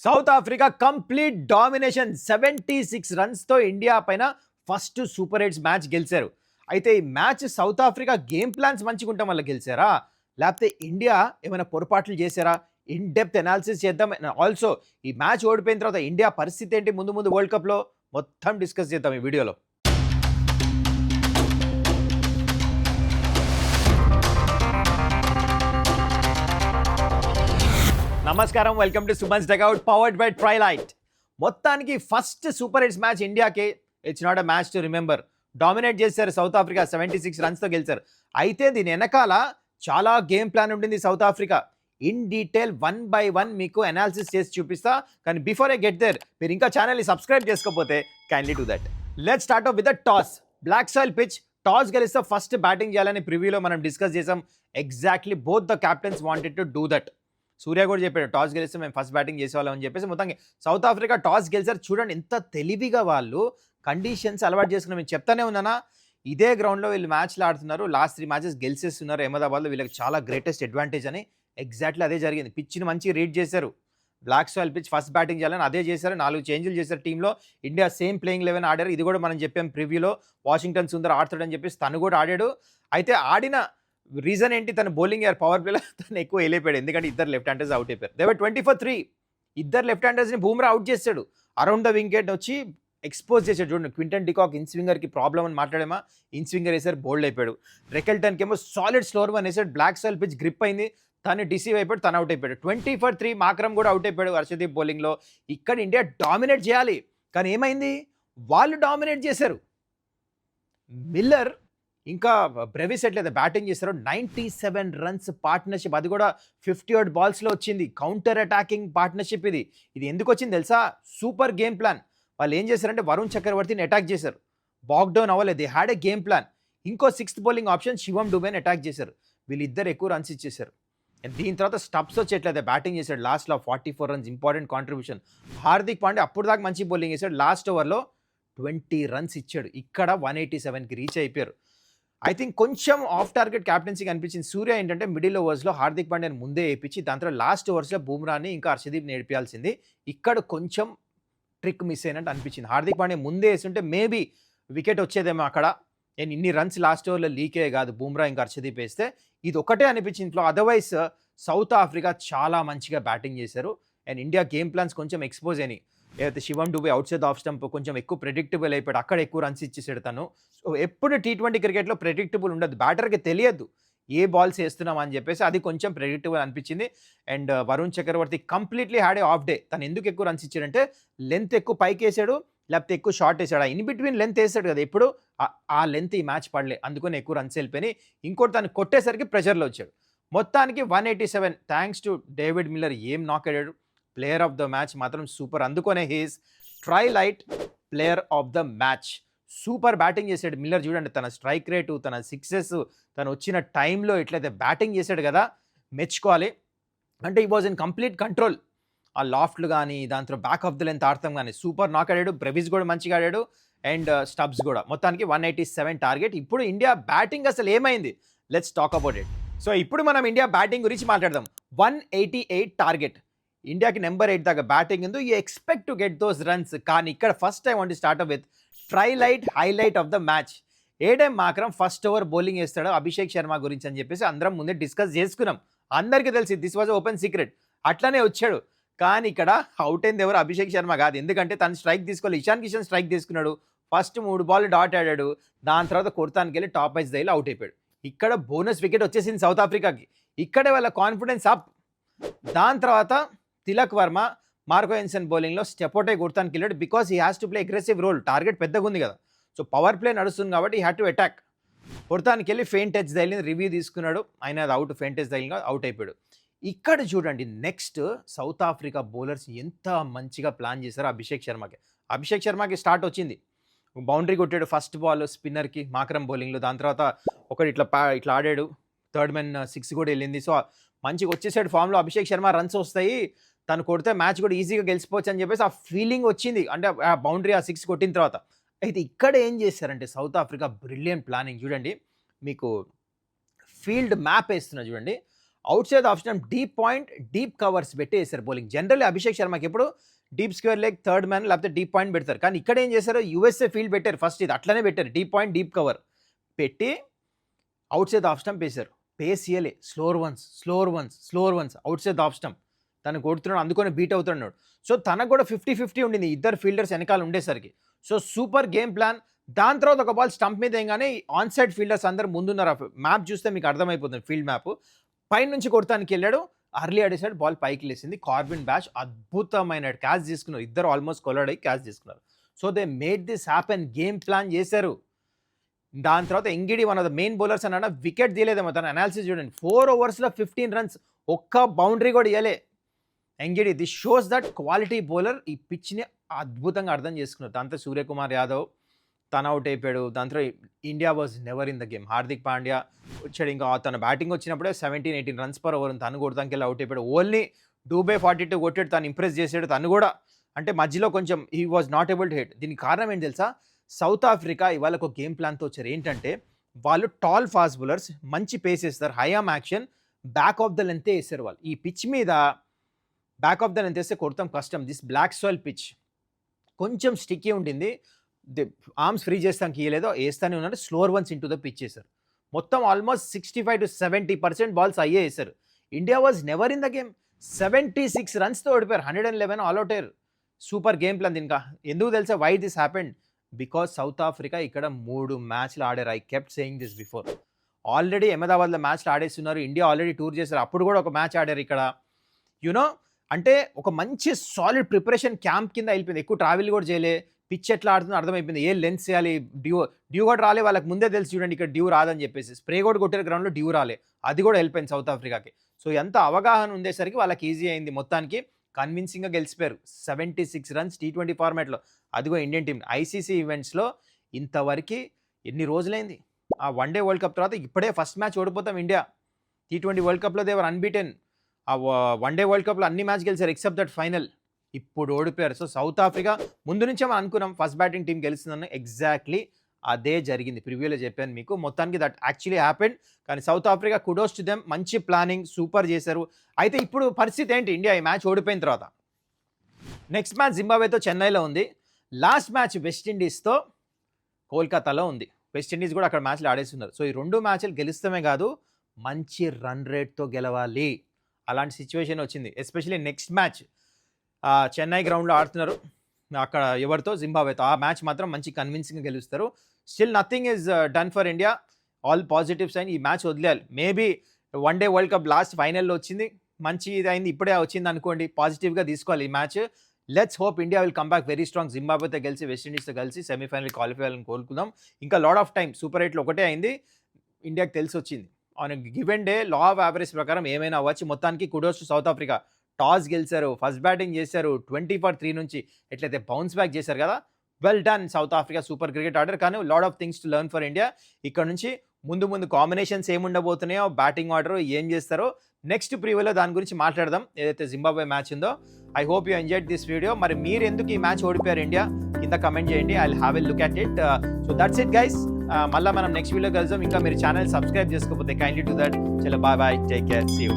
South Africa complete domination 76 రన్స్తో India పైన first super eights match గెలిచారు. అయితే ఈ match South Africa game plans మంచిగా ఉండటం వల్ల గెలిచారా, లేకపోతే ఇండియా ఏమైనా పొరపాట్లు చేశారా? ఇన్ డెప్త్ అనాలిసిస్ చేద్దాం. ఆల్సో ఈ మ్యాచ్ ఓడిపోయిన తర్వాత ఇండియా పరిస్థితి ఏంటి, ముందు ముందు వరల్డ్ కప్లో మొత్తం డిస్కస్ చేద్దాం ఈ వీడియోలో. నమస్కారం, welcome to Suman's dugout powered by Trilight. మొత్తానికి ఫస్ట్ సూపర్ హిట్స్ మ్యాచ్ ఇండియాకి. It's not a match to remember. Dominate చేశారు సౌత్ ఆఫ్రికా, 76 రన్స్తో గెలిచారు. అయితే దీని వెనకాల చాలా గేమ్ ప్లాన్ ఉంటుంది South Africa. In detail 1 by 1 మీకు అనాలిసిస్ చేసి చూపిస్తా. కానీ బిఫోర్ ఐ గెట్ దేర్, మీరు ఇంకా ఛానల్ని సబ్స్క్రైబ్ చేసుకోకపోతే kindly do that. Let's start off with the toss. Black soil pitch. Toss గెలిస్తే ఫస్ట్ బ్యాటింగ్ చేయాలని ప్రివ్యూలో మనం డిస్కస్ చేసాం. Exactly both the captains wanted to do that. Surya కూడా చెప్పాడు టాస్ గెలిస్తే మేము ఫస్ట్ బ్యాటింగ్ చేసేవాళ్ళం అని చెప్పేసి. మొత్తానికి సౌత్ ఆఫ్రికా టాస్ గెలిచారు. చూడండి ఎంత తెలివిగా వాళ్ళు కండిషన్స్ అలవాటు చేసుకున్నాం. నేను చెప్తానే ఉన్నానా, ఇదే గ్రౌండ్లో వీళ్ళు మ్యాచ్లు ఆడుతున్నారు, లాస్ట్ 3 మ్యాచెస్ గెలిచేస్తున్నారు అహ్మదాబాద్లో. వీళ్ళకి చాలా గ్రేటెస్ట్ అడ్వాంటేజ్ అని. ఎగ్జాక్ట్లీ అదే జరిగింది. పిచ్ని మంచిగా రీడ్ చేశారు. Black soil pitch, first batting చేయాలని అదే చేశారు. 4 చేంజ్లు చేశారు టీంలో. ఇండియా సేమ్ ప్లేయింగ్ 11 ఆడారు. ఇది కూడా మనం చెప్పాం ప్రివ్యూలో. వాషింగ్టన్ సుందర్ ఆడతాడని చెప్పేసి తను కూడా ఆడాడు. అయితే ఆడిన రీజన్ ఏంటి, తన బౌలింగ్ పవర్ ప్లేలో తను ఎక్కువ వెళ్ళిపోయాడు. ఎందుకంటే ఇద్దరు లెఫ్ట్ హ్యాండర్స్ అవుట్ అయిపోయారు. దేవర్ 20 for 3. ఇద్దరు లెఫ్ట్ హ్యాండర్స్ని బూమ్రా అవుట్ చేశాడు. అరౌండ్ ద వికెట్ వచ్చి ఎక్స్పోజ్ చేశాడు. చూడండి, క్వింటన్ డికాక్ ఇన్ స్వింగర్కి ప్రాబ్లం అని మాట్లాడేమా, ఇన్ స్వింగర్ వేసారు, బోల్డ్ అయిపోయాడు. రెకెల్టన్కి ఏమో సాలిడ్ స్లోర్ వన్ వేసాడు. బ్లాక్ సాయిల్ పిచ్ గ్రిప్ అయింది, తను డిసీవ్ అయిపోయాడు, తను అవుట్ అయిపోయాడు. 20 for 3. మాక్రమ్ కూడా అవుట్ అయిపోయాడు హర్షదీప్ బౌలింగ్లో. ఇక్కడ ఇండియా డామినేట్ చేయాలి, కానీ ఏమైంది, వాళ్ళు డామినేట్ చేశారు. మిల్లర్ ఇంకా బ్రెవిస్ ఎట్లయితే బ్యాటింగ్ చేశారో 97 రన్స్ పార్ట్నర్షిప్, అది కూడా 50 బాల్స్లో వచ్చింది. కౌంటర్ అటాకింగ్ పార్ట్నర్షిప్ ఇది. ఇది ఎందుకు వచ్చింది తెలుసా? Super game plan. వాళ్ళు ఏం చేశారంటే వరుణ్ చక్రవర్తిని అటాక్ చేశారు. బాక్డౌన్ అవ్వలేదు, they had a game plan. ఇంకో 6th బౌలింగ్ ఆప్షన్ శివం డుబేని అటాక్ చేశారు. వీళ్ళిద్దరు ఎక్కువ రన్స్ ఇచ్చేశారు. దీని తర్వాత స్టబ్స్ వచ్చి ఎట్లయితే బ్యాటింగ్ చేశాడు లాస్ట్లో 44 runs, important contribution. Hardik Pandey అప్పుడు దాకా మంచి బౌలింగ్ చేశాడు, లాస్ట్ ఓవర్లో 20 రన్స్ ఇచ్చాడు. ఇక్కడ 187కి రీచ్ అయిపోయారు. ఐ థింక్ కొంచెం ఆఫ్ టార్గెట్ క్యాప్టెన్సీకి అనిపించింది. సూర్య ఏంటంటే మిడిల్ ఓవర్స్లో హార్దిక్ పాండ్యాని ముందే వేయించి దాని తర్వాత లాస్ట్ ఓవర్స్లో బూమ్రాని ఇంకా హర్షదీప్ని నేర్పించాల్సింది. ఇక్కడ కొంచెం ట్రిక్ మిస్ అయినట్టు అనిపించింది. హార్దిక్ పాండ్యా ముందే వేస్తుంటే మేబీ వికెట్ వచ్చేదేమో అక్కడ. నేను ఇన్ని రన్స్ లాస్ట్ ఓవర్లో లీకే కాదు, బూమ్రా ఇంకా హర్షదీప్ వేస్తే. ఇది ఒకటే అనిపించింది ఇంట్లో. అదర్వైజ్ సౌత్ ఆఫ్రికా చాలా మంచిగా బ్యాటింగ్ చేశారు. అండ్ ఇండియా గేమ్ ప్లాన్స్ కొంచెం ఎక్స్పోజ్ అయినాయి. ఏదైతే శివం Dube out side off stump కొంచెం ఎక్కువ ప్రెడిక్టబుల్ అయిపోయాడు, అక్కడ ఎక్కువ రన్స్ ఇచ్చేసాడు తను. సో ఎప్పుడు T20 క్రికెట్లో ప్రెడిక్టబుల్ ఉండదు, బ్యాటర్కి తెలియదు ఏ బాల్స్ వేస్తున్నాం అని చెప్పేసి. అది కొంచెం ప్రెడిక్టబుల్ అనిపించింది. And Varun Chakravarthy completely had a off day. తను ఎందుకు ఎక్కువ రన్స్ ఇచ్చాడంటే లెంత్ ఎక్కువ పైకి వేసాడు, లేకపోతే ఎక్కువ షార్ట్ వేసాడు. ఆ ఇన్ బిట్వీన్ లెంత్ వేసాడు కదా ఎప్పుడు, ఆ లెంత్ ఈ మ్యాచ్ పడలే, అందుకని ఎక్కువ రన్స్ వెళ్ళిపోయి. ఇంకోటి తను కొట్టేసరికి ప్రెషర్లో వచ్చాడు. మొత్తానికి 187. Thanks to David Miller. ఏం నాక్ అయ్యాడు. ప్లేయర్ ఆఫ్ ద మ్యాచ్ మాత్రం సూపర్, అందుకనే హీస్ ట్రైలైట్ player of the match. Super batting చేశాడు మిల్లర్. చూడండి తన స్ట్రైక్ రేటు, తన సిక్సెస్, తను వచ్చిన టైంలో ఎట్లయితే బ్యాటింగ్ చేశాడు కదా, మెచ్చుకోవాలి. అంటే ఈ వాజ్ ఇన్ కంప్లీట్ కంట్రోల్. ఆ లాఫ్ట్లు కానీ, దాంతో బ్యాక్ ఆఫ్ ద లెంత్ ఆడతాం కానీ సూపర్ నాక్ ఆడాడు. బ్రెవిస్ కూడా మంచిగా ఆడాడు, అండ్ స్టబ్స్ కూడా. మొత్తానికి 187 టార్గెట్. ఇప్పుడు ఇండియా బ్యాటింగ్ అసలు ఏమైంది, let's talk about it. So ఇప్పుడు మనం ఇండియా బ్యాటింగ్ గురించి మాట్లాడదాం. 188 టార్గెట్. ఇండియాకి నెంబర్ 8 దాకా బ్యాటింగ్ ఉంది. You expect to get those runs. కానీ ఇక్కడ first I want to start with ట్రైలైట్ highlight of the match. Aiden Markram first over bowling వేస్తాడు అభిషేక్ శర్మ గురించి అని చెప్పేసి అందరం ముందే డిస్కస్ చేసుకున్నాం. అందరికీ తెలిసి దిస్ వాజ్ ఓపెన్ సీక్రెట్. అట్లనే వచ్చాడు. కానీ ఇక్కడ అవుట్ అయింది ఎవరు, అభిషేక్ శర్మ కాదు. ఎందుకంటే తను స్ట్రైక్ తీసుకోవాలి. ఇషాన్ కిషన్ స్ట్రైక్ తీసుకున్నాడు. ఫస్ట్ 3 బాల్ డాట్ ఆడాడు. దాని తర్వాత కొడతానికి వెళ్ళి టాప్ వైజ్ దైలు అవుట్ అయిపోయాడు. ఇక్కడ బోనస్ వికెట్ వచ్చేసింది సౌత్ ఆఫ్రికాకి. ఇక్కడే వాళ్ళ కాన్ఫిడెన్స్ అప్. దాని తర్వాత తిలక్ వర్మ మార్కో ఎన్సన్ బౌలింగ్లో స్టెపోటే కొడతానికి వెళ్ళాడు. Because he has to play aggressive role. Target పెద్దగా ఉంది కదా, సో పవర్ ప్లే నడుస్తుంది కాబట్టి హీ హ్యాడ్ టు అటాక్. కొడతానికి వెళ్ళి ఫెయింట్ టచ్ తగిలింది, రివ్యూ తీసుకున్నాడు, ఆయన అది అవుట్, ఫెయింట్ టచ్ తగిలిన అవుట్ అయిపోయాడు. ఇక్కడ చూడండి నెక్స్ట్ సౌత్ ఆఫ్రికా బౌలర్స్ ఎంత మంచిగా ప్లాన్ చేశారో అభిషేక్ శర్మకి స్టార్ట్ వచ్చింది. బౌండరీ కొట్టాడు ఫస్ట్ బాల్ స్పిన్నర్కి మాక్రమ్ బౌలింగ్లో. దాని తర్వాత ఒకటి ఇట్లా ఆడాడు, థర్డ్ మెన్ 6 కూడా వెళ్ళింది. సో మంచిగా వచ్చేసాడు ఫామ్లో అభిషేక్ శర్మ. రన్స్ వస్తాయి, తను కొడితే మ్యాచ్ కూడా ఈజీగా గెలిచిపోవచ్చు అని చెప్పేసి ఆ ఫీలింగ్ వచ్చింది. అంటే ఆ బౌండరీ ఆ 6 కొట్టిన తర్వాత. అయితే ఇక్కడ ఏం చేశారంటే సౌత్ ఆఫ్రికా బ్రిలియంట్ ప్లానింగ్. చూడండి, మీకు ఫీల్డ్ మ్యాప్ వేస్తున్నా చూడండి. Out side off stump deep point, deep covers పెట్టి వేశారు బౌలింగ్. జనరల్లీ అభిషేక్ శర్మకి ఎప్పుడు deep square leg, third man లేకపోతే డీప్ పాయింట్ పెడతారు. కానీ ఇక్కడ ఏం చేశారు, యూఎస్ఏ ఫీల్డ్ పెట్టారు ఫస్ట్, ఇది అట్లనే పెట్టారు, డీప్ పాయింట్ డీప్ కవర్ పెట్టి అవుట్ సైడ్ ఆఫ్ స్టంప్ వేశారు. పేస్ ఇయలే, slower ones outside off stump తను కొడుతున్నాడు, అందుకని బీట్ అవుతున్నాడు. సో తనకు కూడా 50-50 ఉండింది ఇద్దరు ఫీల్డర్స్ వెనకాల ఉండేసరికి. So super game plan. దాని తర్వాత ఒక బాల్ స్టంప్ మీద ఏంగానే ఆన్ సైడ్ ఫీల్డర్స్ అందరు ముందున్నారు. మ్యాప్ చూస్తే మీకు అర్థమైపోతుంది ఫీల్డ్ మ్యాప్. పైన నుంచి కొడతానికి వెళ్ళాడు, అర్లీ అడిసాడు, బాల్ పైకి లేసింది. కార్బిన్ బ్యాష్ అద్భుతమైన క్యాచ్ తీసుకున్నారు, ఇద్దరు ఆల్మోస్ట్ కొలాడ్ అయ్యి క్యాచ్ తీసుకున్నారు. So they made this happen, game plan చేశారు. దాని తర్వాత Ngidi one of the main bowlers అన్న వికెట్ తీయలేదేమో, తన అనాలిసిస్ చూడండి, 4 overs 15 runs, ఒక్క బౌండరీ కూడా ఇవ్వలే Ngidi. This shows that quality bowler ఈ పిచ్ని అద్భుతంగా అర్థం చేసుకున్నారు. దాంతో సూర్యకుమార్ యాదవ్ తన అవుట్ అయిపోయాడు. దాంతో India was never in the game. Hardik Pandya వచ్చాడు, ఇంకా తన బ్యాటింగ్ వచ్చినప్పుడే 17-18 runs per over తను కొడతానికి వెళ్ళి అవుట్ అయిపోయాడు. ఓన్లీ డూబే 42 కొట్టాడు, తను ఇంప్రెస్ చేసాడు తను కూడా. అంటే మధ్యలో కొంచెం he was not able to hit. దీనికి కారణం ఏంటి తెలుసా, సౌత్ ఆఫ్రికా ఇవాళ ఒక గేమ్ ప్లాన్తో వచ్చారు. ఏంటంటే వాళ్ళు టాల్ ఫాస్ట్ బౌలర్స్, మంచి పేస్ వేస్తారు, high arm action, back of the లెంతే వేస్తారు వాళ్ళు. ఈ పిచ్ మీద బ్యాక్ ఆఫ్ ద లెంత్ వేస్తే కొడతాం కష్టం. దిస్ బ్లాక్ సాయిల్ పిచ్ కొంచెం స్టిక్కీ ఉండింది, ఆర్మ్స్ ఫ్రీ చేస్తానికి ఇవ్వలేదో, వేస్తానే ఉన్నారు. Slower once into the pitch చేశారు. మొత్తం ఆల్మోస్ట్ 65-70% బాల్స్ అయ్యే వేశారు. India was never in the game. 76 runsతో ఓడిపోయారు, 111 ఆల్అవుట్ అయ్యారు. Super game plan. దీనికా ఎందుకు తెలుసా why this happened, because South Africa ఇక్కడ 3 మ్యాచ్లు ఆడారు. I kept saying this before. Already అహ్మదాబాద్లో మ్యాచ్లు ఆడేస్తున్నారు, ఇండియా ఆల్రెడీ టూర్ చేశారు, అప్పుడు కూడా ఒక మ్యాచ్ ఆడారు ఇక్కడ. యునో అంటే ఒక మంచి సాలిడ్ ప్రిపరేషన్ క్యాంప్ కింద అయిపోయింది. ఎక్కువ ట్రావెల్ కూడా చేయలే, పిచ్ ఎట్లా ఆడుతుందో అర్థమైపోయింది, ఏ లెన్స్ చేయాలి, డ్యూ కూడా రాలే వాళ్ళకి ముందే తెలిసి. చూడండి ఇక్కడ డ్యూ రాదని చెప్పేసి స్ప్రే కూడా కొట్టారు గ్రౌండ్లో, డ్యూ రాలే, అది కూడా వెళ్ళిపోయింది సౌత్ ఆఫ్రికాకి. సో ఎంత అవగాహన ఉండేసరికి వాళ్ళకి ఈజీ అయింది. మొత్తానికి కన్విన్సింగ్గా గెలిచిపోయారు. 76 runs T20 ఫార్మాట్లో. అదిగో ఇండియన్ టీం ఐసీసీ ఈవెంట్స్లో ఇంతవరకు ఎన్ని రోజులైంది, ఆ వన్డే వరల్డ్ కప్ తర్వాత ఇప్పుడే ఫస్ట్ మ్యాచ్ ఓడిపోతాం ఇండియా. T20 వరల్డ్ కప్లో దేవర్ అన్బీటెన్. ఆ వన్డే వరల్డ్ కప్లో అన్ని మ్యాచ్ గెలిచారు ఎక్సెప్ట్ దట్ ఫైనల్. ఇప్పుడు ఓడిపోయారు. సో సౌత్ ఆఫ్రికా ముందు నుంచే మనం అనుకున్నాం ఫస్ట్ బ్యాటింగ్ టీం గెలుస్తుందని, ఎగ్జాక్ట్లీ అదే జరిగింది. ప్రివ్యూలో చెప్పాను మీకు. మొత్తానికి దట్ యాక్చువల్లీ హ్యాపెండ్. కానీ south Africa kudos to them, మంచి ప్లానింగ్, సూపర్ చేశారు. అయితే ఇప్పుడు పరిస్థితి ఏంటి, ఇండియా ఈ మ్యాచ్ ఓడిపోయిన తర్వాత నెక్స్ట్ మ్యాచ్ జింబాబ్వేతో చెన్నైలో ఉంది, లాస్ట్ మ్యాచ్ వెస్టిండీస్తో కోల్కతాలో ఉంది. వెస్టిండీస్ కూడా అక్కడ మ్యాచ్లు ఆడేస్తున్నారు. సో ఈ 2 మ్యాచ్లు గెలుస్తామే కాదు, మంచి రన్ రేట్తో గెలవాలి, అలాంటి సిచ్యువేషన్ వచ్చింది. ఎస్పెషల్లీ నెక్స్ట్ మ్యాచ్ చెన్నై గ్రౌండ్లో ఆడుతున్నారు, అక్కడ ఎవరితో, జింబాబ్వేతో. ఆ మ్యాచ్ మాత్రం మంచి కన్విన్సింగ్గా గెలుస్తారు. Still nothing is done for India, all positives అయిన ఈ మ్యాచ్ వదిలేయాలి. Maybe one day world cup last ఫైనల్లో వచ్చింది, మంచి ఇది అయింది, ఇప్పుడే వచ్చింది అనుకోండి, పాజిటివ్గా తీసుకోవాలి ఈ మ్యాచ్. Let's hope India will come back very strong. జింబాబ్వేతో గెలిచి వెస్టిండీస్తో కలిసి సెమీఫైనల్ క్వాలిఫై అవ్వాలని కోరుకుందాం. ఇంకా లాట్ ఆఫ్ టైం, సూపర్ 8లో ఒకటే అయింది, ఇండియాకి తెలిసి వచ్చింది. On given day law of average ప్రకారం ఏమైనా అవ్వచ్చు. మొత్తానికి kudos to South Africa. Toss గెలిచారు, ఫస్ట్ బ్యాటింగ్ చేశారు, 20 for 3 నుంచి ఎట్లయితే బౌన్స్ బ్యాక్ చేశారు కదా, well done South Africa. Super cricket order, కానీ lot of things to learn for India. ఇక్కడ నుంచి ముందు కాంబినేషన్స్ ఏముండబోతున్నాయో, బ్యాటింగ్ ఆర్డర్ ఏం చేస్తారో నెక్స్ట్ ప్రీవ్యూలో దాని గురించి మాట్లాడదాం, ఏదైతే జింబాబ్వే మ్యాచ్ ఉందో. I hope you enjoyed this video. మరి మీరు ఎందుకు ఈ మ్యాచ్ ఓడిపోయారు ఇండియా కింద కమెంట్ చేయండి, I will have a look at it. So that's it guys. మళ్ళీ మనం నెక్స్ట్ వీడియో కలుద్దాం. ఇంకా మీరు ఛానల్ సబ్స్క్రైబ్ చేసుకోకపోతే కైండ్లీ టు దట్. చలో bye bye, take care, see you.